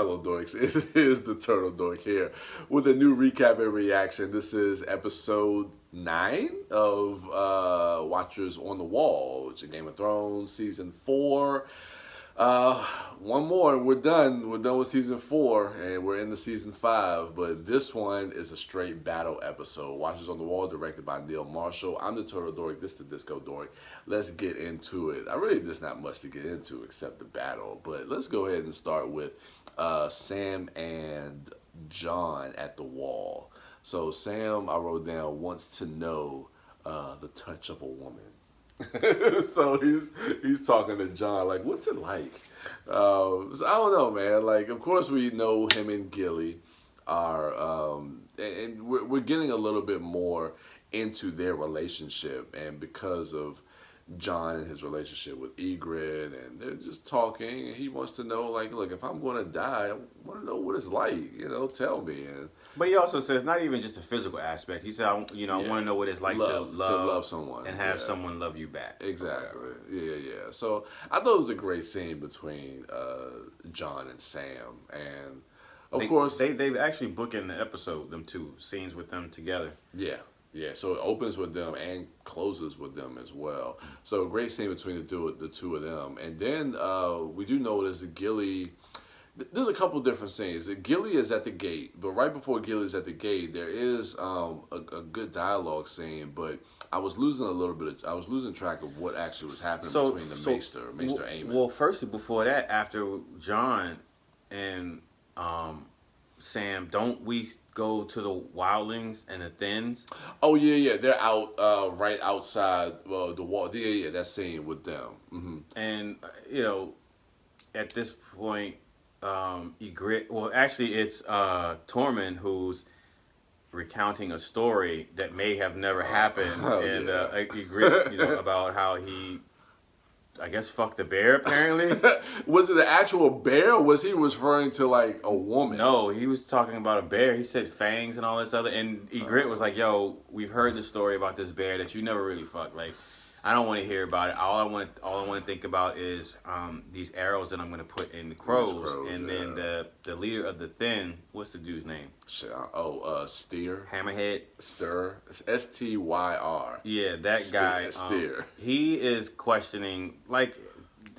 fellow dorks. It is the Turtle Dork here with a new recap and reaction. This is episode 9 of Watchers on the Wall, which is Game of Thrones season 4. One more, and we're done. We're done with season 4, and we're into season 5. But this one is a straight battle episode. Watchers on the Wall, directed by Neil Marshall. I'm the Turtle Dork. This is the Disco Dork. Let's get into it. There's not much to get into except the battle. But let's go ahead and start with Sam and John at the wall. So Sam, I wrote down, wants to know the touch of a woman. So he's talking to John like, what's it like? So I don't know, man. Like, of course we know him and Gilly are, and we're getting a little bit more into their relationship, and because of John and his relationship with Ygritte, and they're just talking, and he wants to know, like, look, if I'm going to die, I want to know what it's like, tell me. But he also says not even just the physical aspect. He said, I want to know what it's like to love someone and have someone love you back. Exactly. Yeah. So I thought it was a great scene between John and Sam, and of course they've actually bookend the episode, them two scenes with them together. Yeah, so it opens with them and closes with them as well. So a great scene between the two of them. And then we do notice that Gilly, there's a couple different scenes. Gilly is at the gate, but right before Gilly's at the gate, there is a good dialogue scene, but I was losing track of what actually was happening between the Maester Aemon. Well, firstly, before that, after John and Sam, don't we go to the Wildlings and the Thins? Oh yeah, they're out right outside the wall. Yeah, that scene with them. Mm-hmm. And at this point, Ygritte. Well, actually, it's Tormund who's recounting a story that may have never happened, and Ygritte, about how he, I guess, fucked a bear, apparently. Was it an actual bear, or was he referring to, like, a woman? No, he was talking about a bear. He said fangs and all this other, and Ygritte was like, yo, we've heard the story about this bear that you never really fucked. Like, I don't want to hear about it. All I want to think about is these arrows that I'm going to put in the crows. And then the leader of the Thin, what's the dude's name? Steer. Hammerhead. Stir. Styr. Yeah, that guy. Steer. He is questioning, like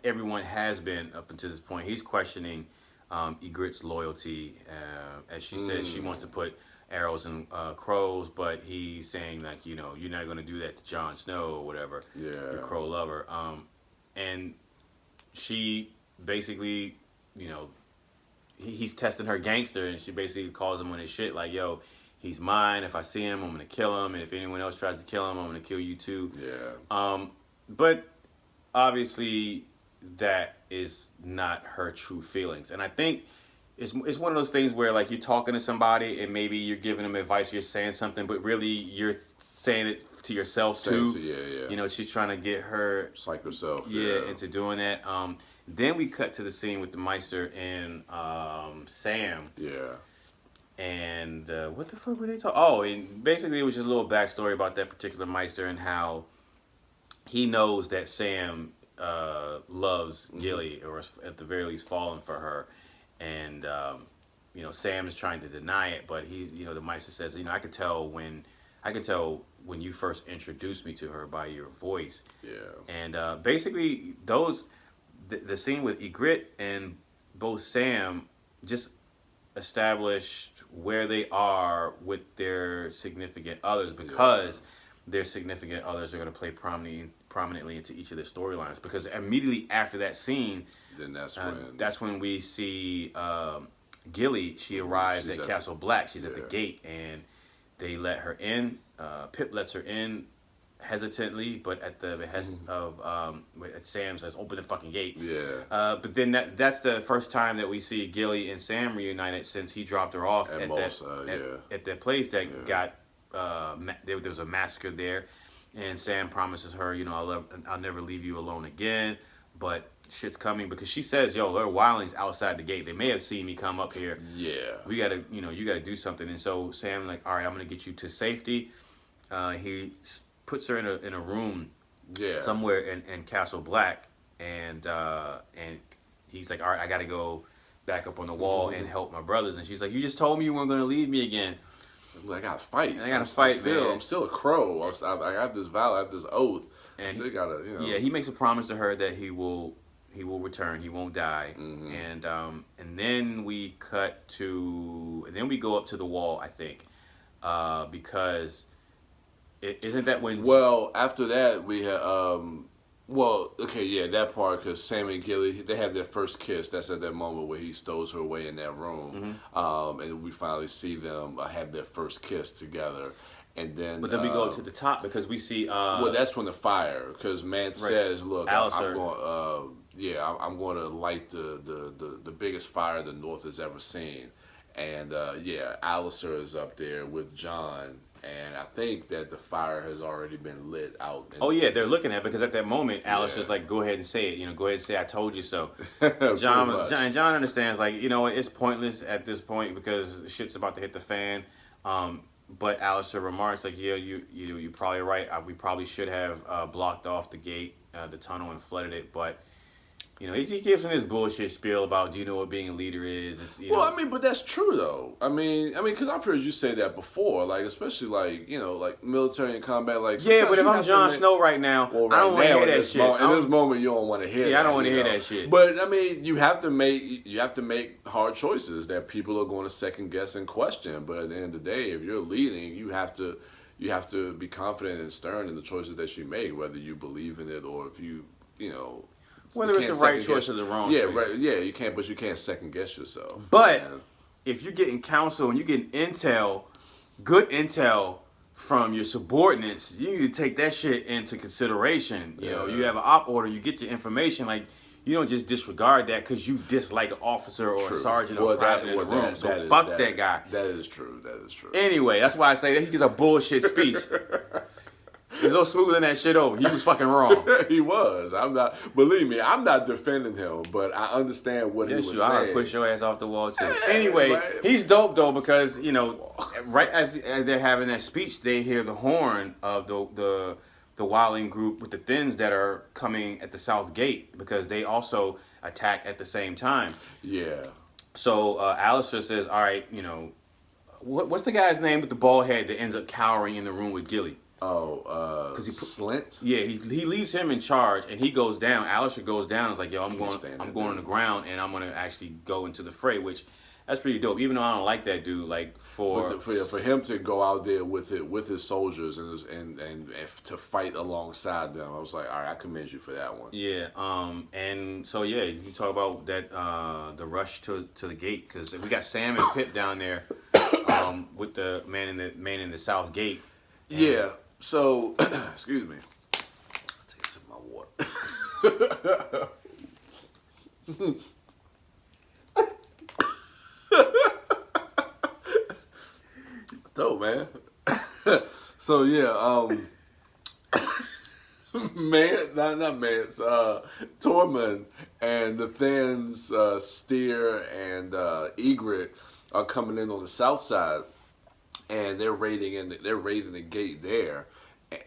everyone has been up until this point. He's questioning Ygritte's loyalty. As she said, she wants to put arrows and crows, but he's saying, like, you're not going to do that to Jon Snow or whatever, your crow lover. And she basically, he's testing her gangster, and she basically calls him on his shit, like, yo, he's mine. If I see him, I'm going to kill him, and if anyone else tries to kill him, I'm going to kill you too. But obviously that is not her true feelings, and I think it's one of those things where, like, you're talking to somebody and maybe you're giving them advice, you're saying something, but really you're saying it to yourself too. She's trying to get her psych herself. Into doing that. Then we cut to the scene with the Maester and Sam. Yeah. And what the fuck were they talking? Oh, and basically it was just a little backstory about that particular Maester and how he knows that Sam loves Gilly, or at the very least fallen for her. And Sam is trying to deny it, but the Maester says, I could tell when you first introduced me to her by your voice. Yeah. And basically the scene with Ygritte and both Sam just established where they are with their significant others, because their significant others are going to play prominently into each of their storylines. Because immediately after that scene, then that's when we see Gilly. She arrives at Castle Black. She's at the gate, and they let her in. Pip lets her in hesitantly, but at the behest of Sam says, "Open the fucking gate." But then that's the first time that we see Gilly and Sam reunited since he dropped her off at that place that got there was a massacre there, and Sam promises her, I'll never leave you alone again. But shit's coming, because she says, yo, there are wildlings outside the gate. They may have seen me come up here. Yeah. We gotta, you gotta do something. And so Sam, like, all right, I'm gonna get you to safety. He puts her in a room somewhere in Castle Black, and he's like, all right, I gotta go back up on the wall and help my brothers. And she's like, you just told me you weren't going to leave me again. I gotta fight. And I gotta fight, man. I'm still a crow. I have this vow. I have this oath. And I still gotta, Yeah, he makes a promise to her that he will return. He won't die. And then we cut to. And then we go up to the wall. I think because isn't that when? Well, after that we had. Well, okay, yeah, that part, because Sam and Gilly, they have their first kiss. That's at that moment where he stows her away in that room. And we finally see them have their first kiss together. And then... But then we go up to the top because we see... well, that's when the fire, because man says, look, I'm going to light the biggest fire the North has ever seen. And, Alistair is up there with John. And I think that the fire has already been lit out. They're looking at it because at that moment, Alistair's like, go ahead and say it. Go ahead and say, I told you so. John understands, like, it's pointless at this point because shit's about to hit the fan. But Alistair remarks, like, yeah, you're probably right. We probably should have blocked off the gate, the tunnel, and flooded it. But, he gives him this bullshit spiel about, do you know what being a leader is? But that's true, though. I mean, because I've heard you say that before, like, especially, like, like military and combat, like... Yeah, but if I'm Jon Snow right now, I don't want to hear that shit. In this moment, you don't want to hear that. Yeah, I don't want to hear that shit. But, I mean, you have to make hard choices that people are going to second guess and question. But at the end of the day, if you're leading, you have to be confident and stern in the choices that you make, whether you believe in it or if you whether it's the right choice or the wrong choice. Right. Yeah, you can't second guess yourself. But if you're getting counsel and you're getting good intel from your subordinates, you need to take that shit into consideration. You have an op order, you get your information, like you don't just disregard that because you dislike an officer or a sergeant or a private in the room. So fuck that guy. That is true. Anyway, that's why I say that he gives a bullshit speech. There's no smoothing that shit over. He was fucking wrong. He was. Believe me, I'm not defending him, but I understand what he was saying. I would push your ass off the wall too. Anyway, he's dope though because, right as they're having that speech, they hear the horn of the Wildling group with the Thins that are coming at the south gate because they also attack at the same time. Yeah. So Alistair says, all right, what's the guy's name with the bald head that ends up cowering in the room with Gilly? Slint? Yeah, he leaves him in charge, and he goes down. Alistair goes down. And is like, yo, I'm going on the ground, and I'm gonna actually go into the fray, which that's pretty dope. Even though I don't like that dude, like for him to go out there with his soldiers and to fight alongside them, I was like, all right, I commend you for that one. Yeah. And so you talk about that the rush to the gate because we got Sam and Pip down there, with the man in the south gate. Yeah. So, excuse me. I'll take a sip of my water. Dope, man. So, Tormund and the Thins, Steer and Egret are coming in on the south side. And they're raiding the gate there,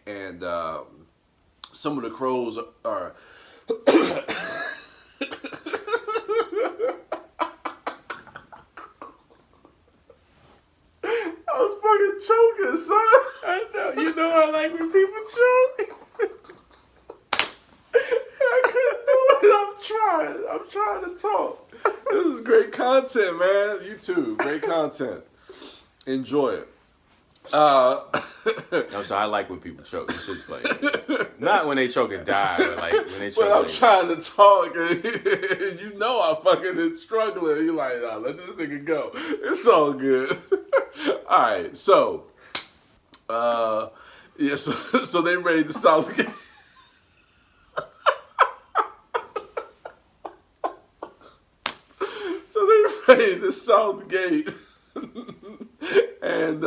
and some of the crows are. I was fucking choking, son. I know. You know I like when people choke. I couldn't do it. I'm trying to talk. This is great content, man. You too. Great content. Enjoy it. So I like when people choke. It's just like not when they choke and die, but like when they choke. But I'm trying to talk, and I fucking is struggling. You're like, nah, let this nigga go. It's all good. All right, so so they raid the south gate. The south gate. And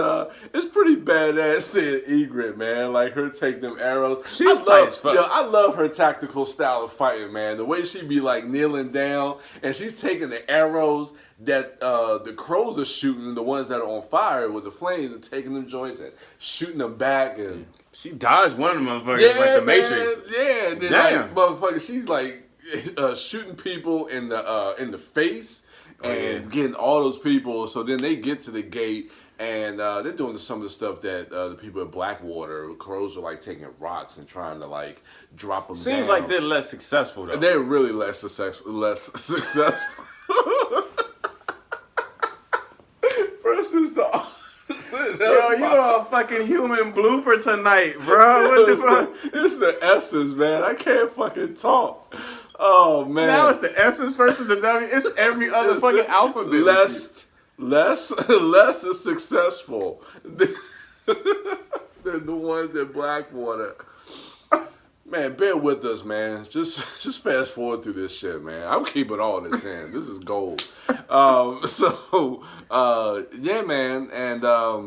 it's pretty badass seeing Egret, man. Like her take them arrows. I love her tactical style of fighting, man. The way she be like kneeling down and she's taking the arrows that the crows are shooting, the ones that are on fire with the flames, and taking them joints and shooting them back. And she dodged one of them motherfuckers like the Matrix. Yeah, and then like motherfucker, she's like shooting people in the face. and getting all those people. So then they get to the gate. And they're doing some of the stuff that the people at Blackwater, crows are like taking rocks and trying to like drop them down. Seems like they're less successful though. They're really less successful. Versus the opposite. Yo, you are a fucking human blooper tonight, bro. What the fuck? It's the essence, man. I can't fucking talk. Oh man. Now it's the essence versus the W. It's every other fucking alphabet. Less is successful than the ones at Blackwater. Man, bear with us, man. Just fast forward through this shit, man. I'm keeping all this in. This is gold. Yeah, man, and I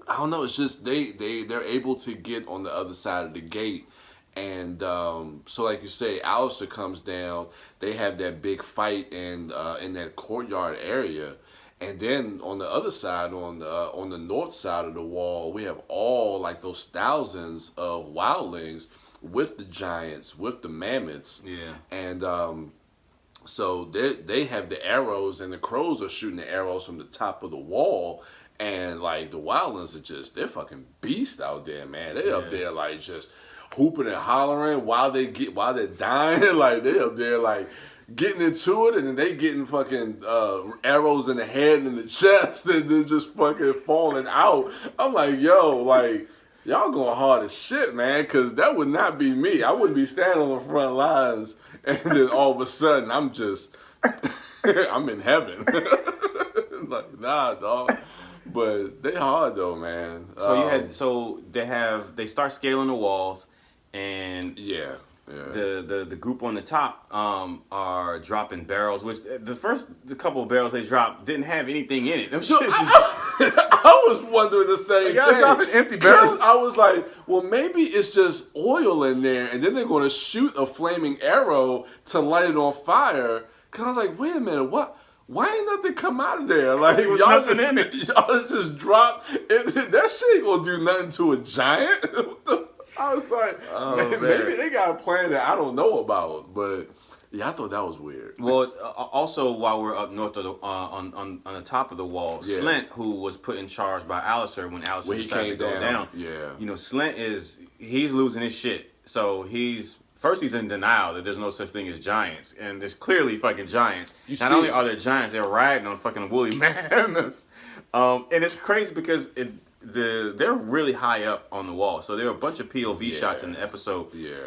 don't know. It's just they're able to get on the other side of the gate. And so, like you say, Alistair comes down. They have that big fight in that courtyard area. And then on the other side, on the north side of the wall, we have all like those thousands of wildlings with the giants, with the mammoths. Yeah. And so they have the arrows, and the crows are shooting the arrows from the top of the wall. And like the wildlings they're fucking beasts out there, man. They up there like just hooping and hollering while they're dying. Like they up there like getting into it, and then they getting fucking arrows in the head and in the chest, and they're just fucking falling out. I'm like, yo, like, y'all going hard as shit, man, because that would not be me. I wouldn't be standing on the front lines, and then all of a sudden, I'm just, I'm in heaven. Like, nah, dog. But they hard, though, man. So they start scaling the walls, and yeah. The group on the top are dropping barrels, which the couple of barrels they dropped didn't have anything in it. Them so shit I was wondering the same y'all thing. dropping empty barrels? I was like, well, maybe it's just oil in there, and then they're going to shoot a flaming arrow to light it on fire. Because I was like, wait a minute, what? Why ain't nothing come out of there? Like, there was y'all nothing in it. Y'all just dropped. That shit ain't going to do nothing to a giant. I was like, maybe they got a plan that I don't know about, but yeah, I thought that was weird. Well, also while we're up north of the on the top of the wall, Slint, who was put in charge by Alistair when Alistair started to go down, you know, Slint he's losing his shit. So he's in denial that there's no such thing as giants, and there's clearly fucking giants. Not only are there giants, they're riding on fucking woolly mammoths, and it's crazy because they're really high up on the wall. So there are a bunch of POV shots in the episode. Yeah.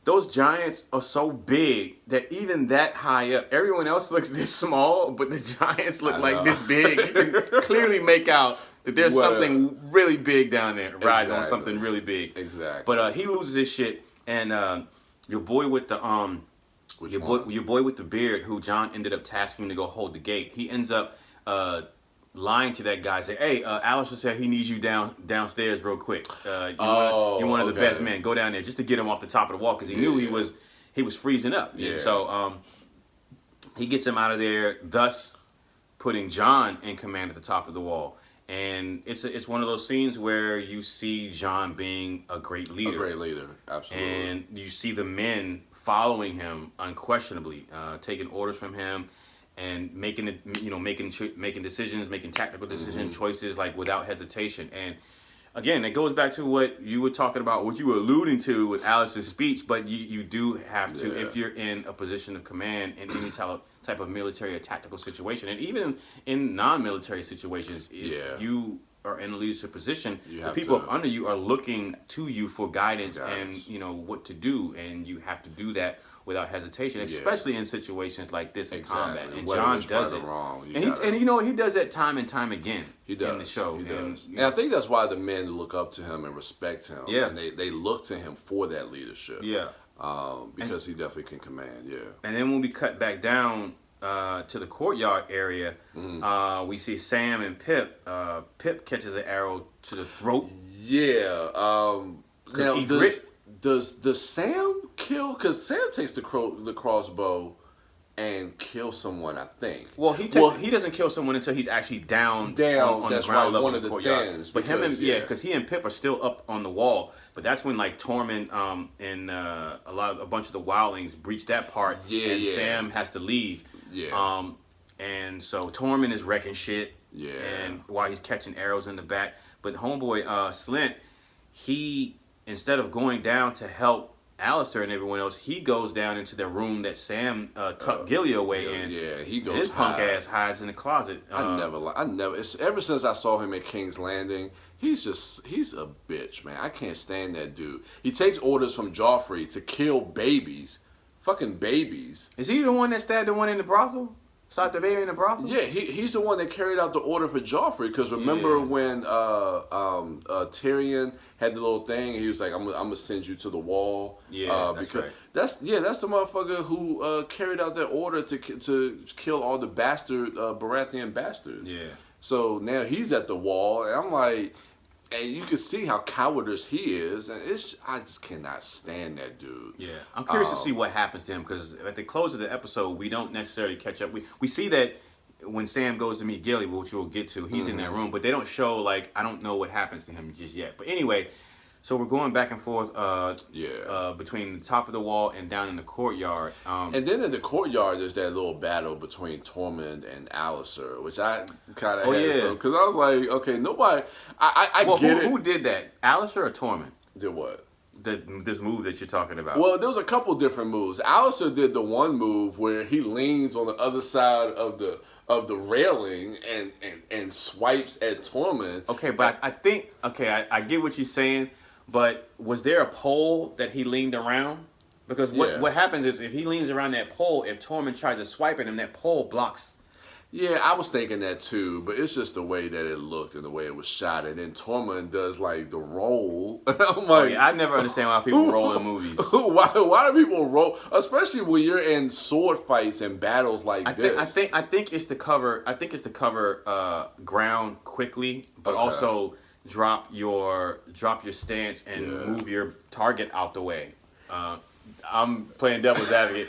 Those giants are so big that even that high up, everyone else looks this small, but the giants look like this big. You can clearly make out that there's something really big down there riding on something really big. Exactly. But he loses his shit, and your boy with the your boy with the beard, who John ended up tasking to go hold the gate, he ends up lying to that guy, say, "Hey, Alistair said he needs you downstairs real quick. You're one of the best men. Go down there just to get him off the top of the wall because he knew he was freezing up. Yeah. And so he gets him out of there, thus putting John in command at the top of the wall. And it's one of those scenes where you see John being a great leader. A great leader, absolutely. And you see the men following him unquestionably, taking orders from him. And making decisions, making tactical decision choices like without hesitation. And again, it goes back to what you were talking about, what you were alluding to with Alice's speech. But you do have to, if you're in a position of command in any type of military or tactical situation, and even in non-military situations, if you are in a leadership position, the people up under you are looking to you for guidance and what to do, and you have to do that without hesitation, especially in situations like this in combat. And John does it. He does that time and time again in the show. And I think that's why the men look up to him and respect him. Yeah. And they look to him for that leadership. Yeah. Because he definitely can command, And then when we cut back down to the courtyard area, we see Sam and Pip. Pip catches an arrow to the throat. Yeah. Now, does Sam kill? Because Sam takes the crossbow and kills someone, I think. Well, he doesn't kill someone until he's actually down on the ground level of the courtyard. But because he and Pip are still up on the wall. But that's when like Tormund and a bunch of the Wildlings breach that part, and Sam has to leave. Yeah. And so Tormund is wrecking shit. Yeah. And while he's catching arrows in the back. But homeboy, Slint, he, instead of going down to help Alistair and everyone else, he goes down into the room that Sam tucked Gilly away in. Yeah, he goes. And his punk ass hides in the closet. I never. It's ever since I saw him at King's Landing. He's a bitch, man. I can't stand that dude. He takes orders from Joffrey to kill babies, fucking babies. Is he the one that stabbed the one in the brothel? Shot the baby in the brothel? Yeah, he's the one that carried out the order for Joffrey. Because remember when Tyrion had the little thing, and he was like, "I'm gonna send you to the wall." Yeah, that's that's the motherfucker who carried out that order to kill all the Baratheon bastards. Yeah. So now he's at the wall, and I'm like, and you can see how cowardice he is, and I just cannot stand that dude. Yeah, I'm curious to see what happens to him, because at the close of the episode, we don't necessarily catch up. We see that when Sam goes to meet Gilly, which we'll get to, he's in that room, but they don't show, like, I don't know what happens to him just yet. But anyway, so we're going back and forth between the top of the wall and down in the courtyard. And then in the courtyard, there's that little battle between Tormund and Alistair, which I kind of had because I was like, okay, nobody, I get it. Who did that? Alistair or Tormund? Did what? This move that you're talking about. Well, there was a couple different moves. Alistair did the one move where he leans on the other side of the railing and swipes at Tormund. Okay, but I think I get what you're saying. But was there a pole that he leaned around? Because what happens is if he leans around that pole, if Tormund tries to swipe at him, that pole blocks. Yeah, I was thinking that too, but it's just the way that it looked and the way it was shot. And then Tormund does like the roll. And I'm like, I never understand why people roll in movies. Why do people roll? Especially when you're in sword fights and battles like this. I think it's to cover. I think it's to cover ground quickly, but also drop your stance and move your target out the way. I'm playing devil's advocate.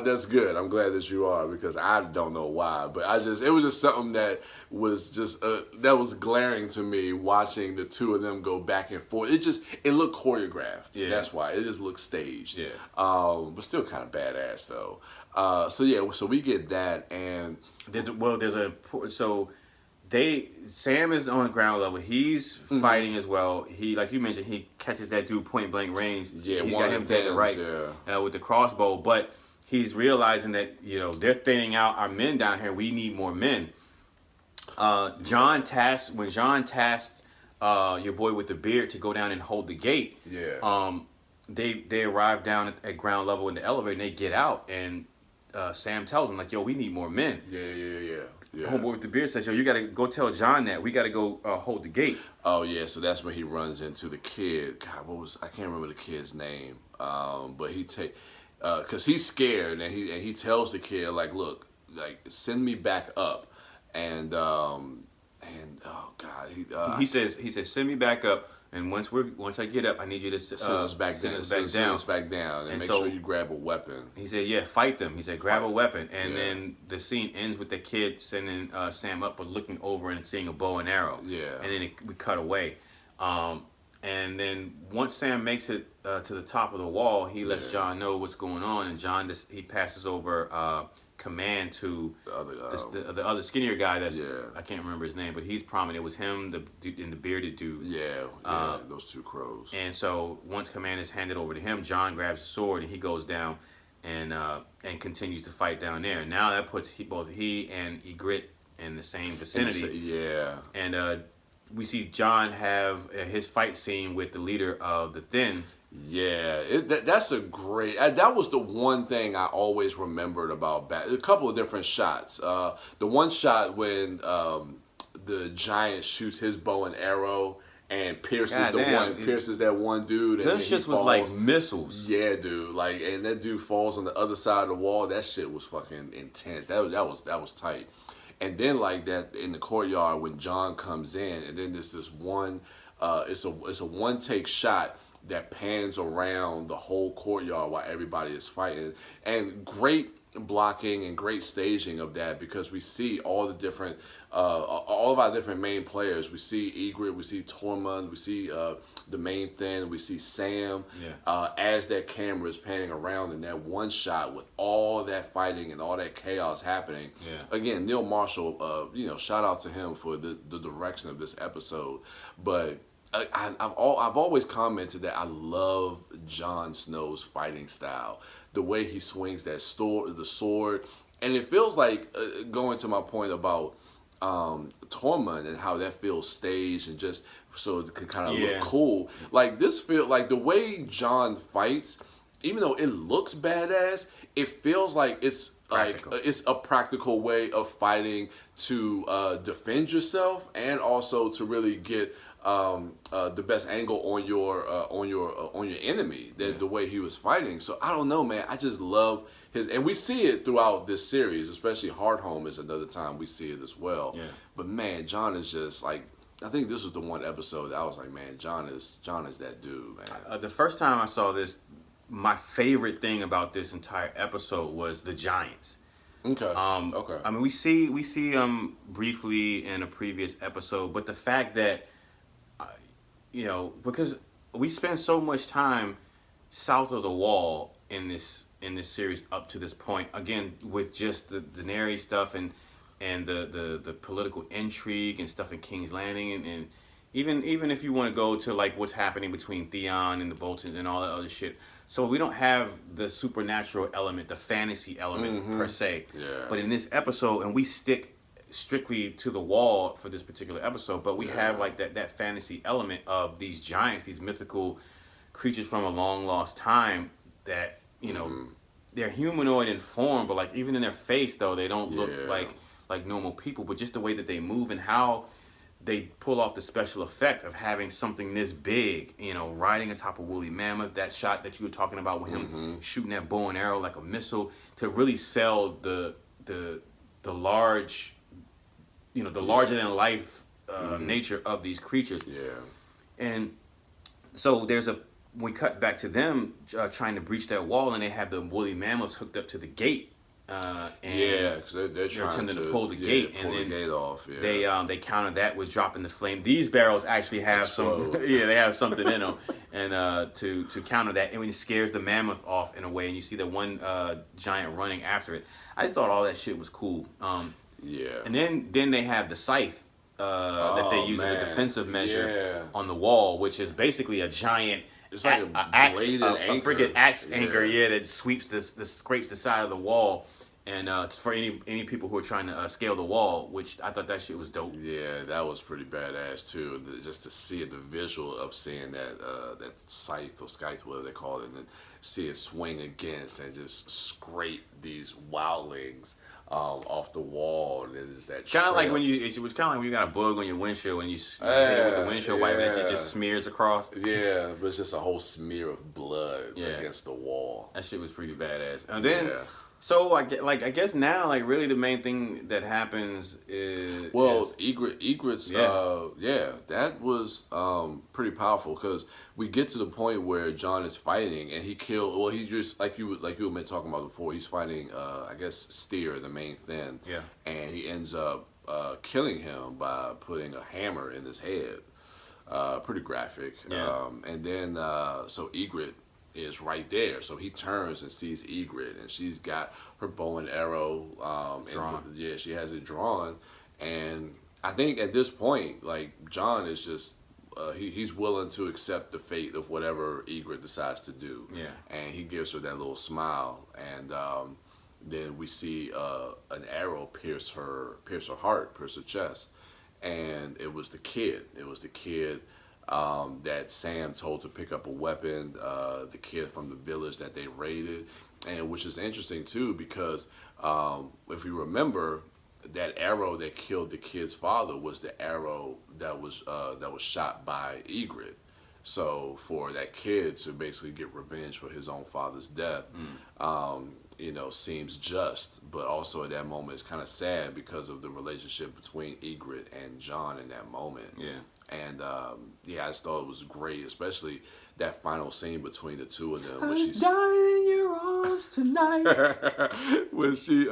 That's good. I'm glad that you are, because I don't know why, but it was just something that was just that was glaring to me watching the two of them go back and forth. It looked choreographed. Yeah. That's why it just looked staged. Yeah. But still kind of badass though. So we get that, and Sam is on the ground level. He's fighting as well. He, like you mentioned, he catches that dude point blank range. Yeah, he's got him dead to right with the crossbow. But he's realizing that they're thinning out our men down here. We need more men. John tasked your boy with the beard to go down and hold the gate. Yeah. They arrive down at ground level in the elevator and they get out, and Sam tells them like, "Yo, we need more men." Yeah. Homeboy with the beard says, "Yo, you gotta go tell John that we gotta go hold the gate." Oh yeah, so that's when he runs into the kid. God, I can't remember the kid's name. But cause he's scared, and he tells the kid like, "Look, like send me back up," and oh God, he says, "Send me back up." And once I get up, I need you to send us back down. Send us back down, and make sure you grab a weapon. He said, "Yeah, fight them." He said, "Grab a weapon." And then the scene ends with the kid sending Sam up, but looking over and seeing a bow and arrow. Yeah. And then we cut away. And then once Sam makes it to the top of the wall, he lets John know what's going on, and John he passes over command to the other skinnier guy I can't remember his name, but he's prominent. It was him, the dude, and the bearded dude. Yeah, those two crows. And so once command is handed over to him, John grabs a sword and he goes down and continues to fight down there. And now that puts both he and Ygritte in the same vicinity. Yeah. And we see John have his fight scene with the leader of the Thin. Yeah, that's a great. That was the one thing I always remembered about a couple of different shots. The one shot when the giant shoots his bow and arrow and pierces that one dude. And those shits was like missiles. Yeah, dude. Like, and that dude falls on the other side of the wall. That shit was fucking intense. That was tight. And then like that in the courtyard when John comes in, and then there's this one. It's a one take shot that pans around the whole courtyard while everybody is fighting. And great blocking and great staging of that, because we see all the different, all of our different main players. We see Egret, we see Tormund, we see the main thing, we see Sam. As that camera is panning around in that one shot with all that fighting and all that chaos happening. Again, Neil Marshall, shout out to him for the direction of this episode. But I've always commented that I love Jon Snow's fighting style, the way he swings the sword, and it feels like going to my point about Tormund and how that feels staged and just so it can kind of look cool. Like this feel like the way Jon fights, even though it looks badass, it feels like it's practical. Like it's a practical way of fighting to defend yourself and also to really get the best angle on your enemy. The way he was fighting. So I don't know, man. I just love his, and we see it throughout this series, especially Hardhome is another time we see it as well. But man, Jon is just like, I think this was the one episode that I was like, man, Jon is that dude, man. The first time I saw this, my favorite thing about this entire episode was the giants. Okay. Okay. I mean, we see briefly in a previous episode, but the fact that because we spend so much time south of the Wall in this series up to this point, again with just the Daenerys stuff and the political intrigue and stuff in King's Landing, and even if you want to go to like what's happening between Theon and the Boltons and all that other shit. So we don't have the supernatural element, the fantasy element per se. But in this episode, and we stick strictly to the Wall for this particular episode, but we have like that fantasy element of these giants, these mythical creatures from a long lost time that they're humanoid in form, but like even in their face though they don't look like normal people, but just the way that they move and how they pull off the special effect of having something this big, riding atop a woolly mammoth. That shot that you were talking about with him shooting that bow and arrow like a missile, to really sell the large, the larger than life nature of these creatures. And so we cut back to them trying to breach that wall, and they have the woolly mammoths hooked up to the gate. Because they're trying to pull the gate, pull and then the gate off. They counter that with dropping the flame. These barrels actually have some, they have something in them, and to counter that, and when it scares the mammoth off in a way, and you see the one giant running after it. I just thought all that shit was cool. And then they have the scythe that they use as a defensive measure on the wall, which is basically a giant. It's like a friggin' axe anchor, that sweeps scrapes the side of the wall, and for any people who are trying to scale the wall, which I thought that shit was dope. Yeah, that was pretty badass too. Just to see the visual of seeing that scythe or scythe, whatever they call it, and then see it swing against and just scrape these wildlings off the wall. And it's that kind of like when you got a bug on your windshield and you hit it with the windshield wiper, and it just smears across. Yeah, but it's just a whole smear of blood against the wall. That shit was pretty badass. And then, so I guess now, like, really the main thing that happens is Egret's that was pretty powerful, because we get to the point where Jon is fighting and he just like you were meant talking about before, he's fighting I guess Styr, the main thing, and he ends up killing him by putting a hammer in his head. Pretty graphic. And then so Egret is right there, so he turns and sees Egret, and she's got her bow and arrow drawn. She has it drawn, and I think at this point, like, Jon is just he's willing to accept the fate of whatever Egret decides to do. And he gives her that little smile, and then we see an arrow pierce her heart, pierce her chest, and it was the kid. That Sam told to pick up a weapon, the kid from the village that they raided, and which is interesting too, because if you remember, that arrow that killed the kid's father was the arrow that was shot by Egret. So for that kid to basically get revenge for his own father's death, seems just, but also at that moment it's kind of sad because of the relationship between Egret and Jon in that moment. And yeah, I just thought it was great, especially that final scene between the two of them. I When was dying in your arms tonight. when she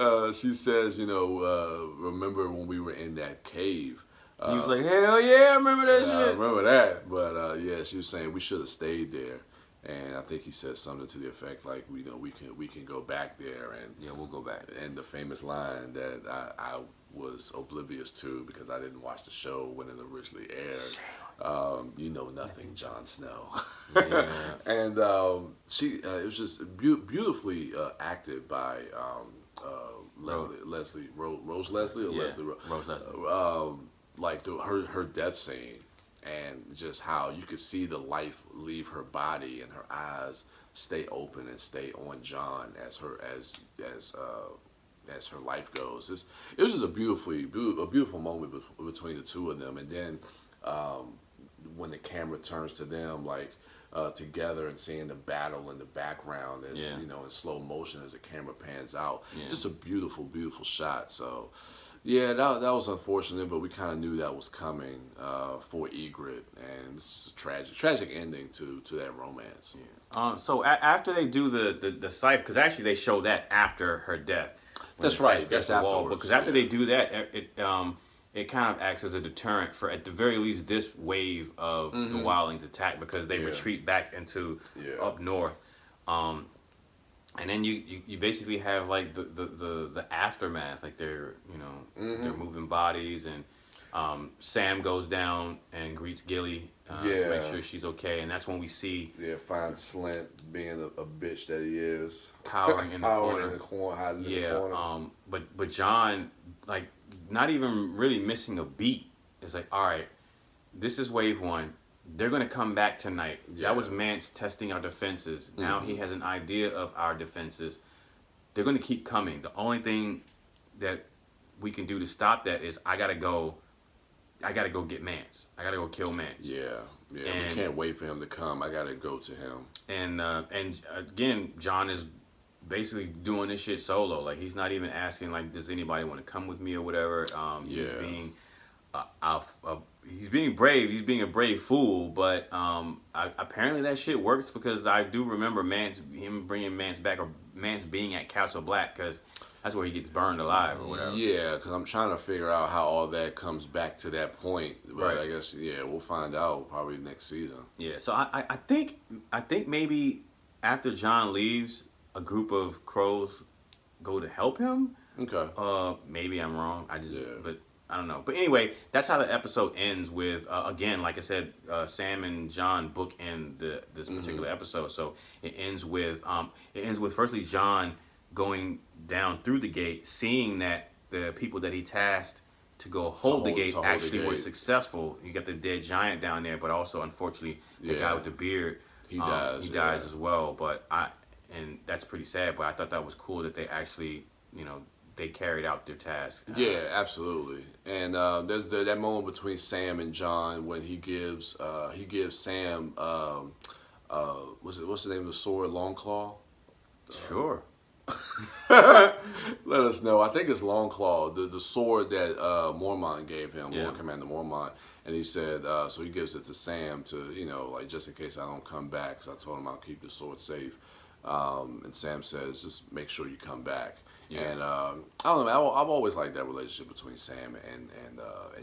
says, remember when we were in that cave? He was like, hell yeah, I remember that I shit. remember that, but yeah, she was saying we should have stayed there, and I think he said something to the effect like, we can go back there, and Yeah, we'll go back. and the famous line that I was oblivious to because I didn't watch the show when it originally aired. You know nothing, Jon Snow. Yeah. And it was just beautifully acted by Rose Leslie or Yeah, Leslie Rose Leslie. like her death scene, and just how you could see the life leave her body and her eyes stay open and stay on John as her life goes. It was just a beautiful moment between the two of them, and then when the camera turns to them together and seeing the battle in the background as in slow motion as the camera pans out. Yeah. Just a beautiful shot. So yeah, that was unfortunate, but we kind of knew that was coming for Ygritte, and this is a tragic ending to that romance. Yeah. So after they do the scythe, because actually they show that after her death. That's right. That's afterwards. Because after they do that, it kind of acts as a deterrent for, at the very least, this wave of the Wildlings attack, because they retreat back into up north. And then you basically have like the aftermath, like they're they're moving bodies, and Sam goes down and greets Gilly to make sure she's okay, and that's when we see find Slint being a bitch that he is, cowering in the corner, hiding in the corner. But John, like, not even really missing a beat, is like, all right, this is wave one. They're going to come back tonight. Yeah. That was Mance testing our defenses. Now he has an idea of our defenses. They're going to keep coming. The only thing that we can do to stop that is I got to go get Mance. I got to go kill Mance. Yeah. And we can't wait for him to come. I got to go to him. And again, John is basically doing this shit solo. Like, he's not even asking, like, does anybody want to come with me or whatever. He's being he's being brave. He's being a brave fool, but apparently that shit works, because I do remember him bringing Mance back, or Mance being at Castle Black, because that's where he gets burned alive or whatever. Yeah, because I'm trying to figure out how all that comes back to that point. But right. I guess we'll find out probably next season. Yeah, so I think maybe after John leaves, a group of crows go to help him. Okay. Maybe I'm wrong. But I don't know. But anyway, that's how the episode ends with, again, like I said, Sam and John bookend this particular episode. So it ends with firstly John going down through the gate, seeing that the people that he tasked to go hold the gate actually were successful. You got the dead giant down there, but also, unfortunately, the guy with the beard, he dies. He dies as well. And that's pretty sad. But I thought that was cool that they actually, they carried out their task. Yeah, absolutely. And there's that moment between Sam and John when he gives Sam what's the name of the sword? Longclaw. Sure. Let us know. I think it's Longclaw, the sword that Mormont gave him, Lord Commander Mormont. And he said, so he gives it to Sam to, like, just in case I don't come back, because I told him I'll keep the sword safe. And Sam says, just make sure you come back. Yeah. And I don't know. I've always liked that relationship between Sam and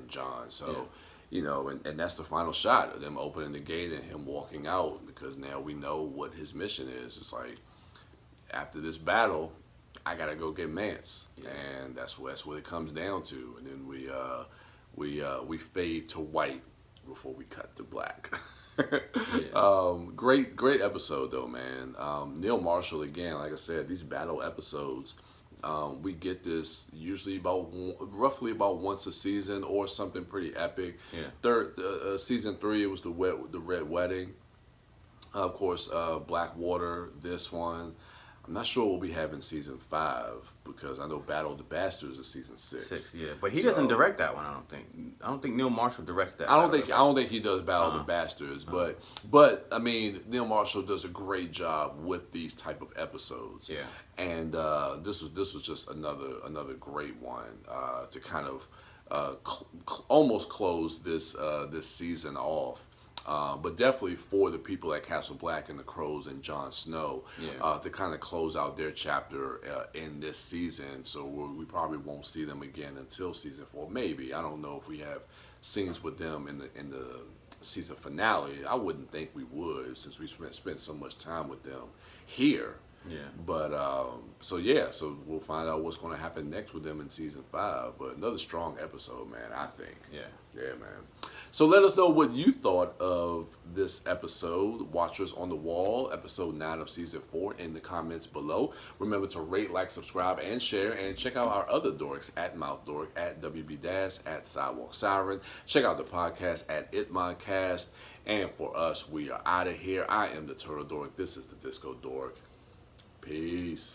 John. So, and that's the final shot of them opening the gate and him walking out, because now we know what his mission is. It's like, after this battle, I gotta go get Mance, and that's what it comes down to. And then we fade to white before we cut to black. Great episode though, man. Neil Marshall, again, like I said, these battle episodes, we get this usually roughly about once a season, or something pretty epic. Season 3, it was the Red Wedding. Of course, Blackwater, this one. I'm not sure what we have in season 5, because I know Battle of the Bastards is season 6. Yeah, but he doesn't direct that one. I don't think Neil Marshall directs that. I don't think he does Battle of the Bastards, but I mean, Neil Marshall does a great job with these type of episodes. Yeah, and this was just another great one to kind of almost close this season off. But definitely for the people at Castle Black and the Crows and Jon Snow, to kind of close out their chapter in this season. So we probably won't see them again until season 4. Maybe, I don't know if we have scenes with them in the season finale. I wouldn't think we would, since we spent so much time with them here. Yeah. But so we'll find out what's going to happen next with them in season 5. But another strong episode, man, I think. Yeah, man. So let us know what you thought of this episode, Watchers on the Wall, episode 9 of season 4, in the comments below. Remember to rate, like, subscribe, and share, and check out our other dorks at Mouth Dork, at WB Dash, at Sidewalk Siren. Check out the podcast at ItModcast. And for us, we are out of here. I am the Turtle Dork. This is the Disco Dork. Peace.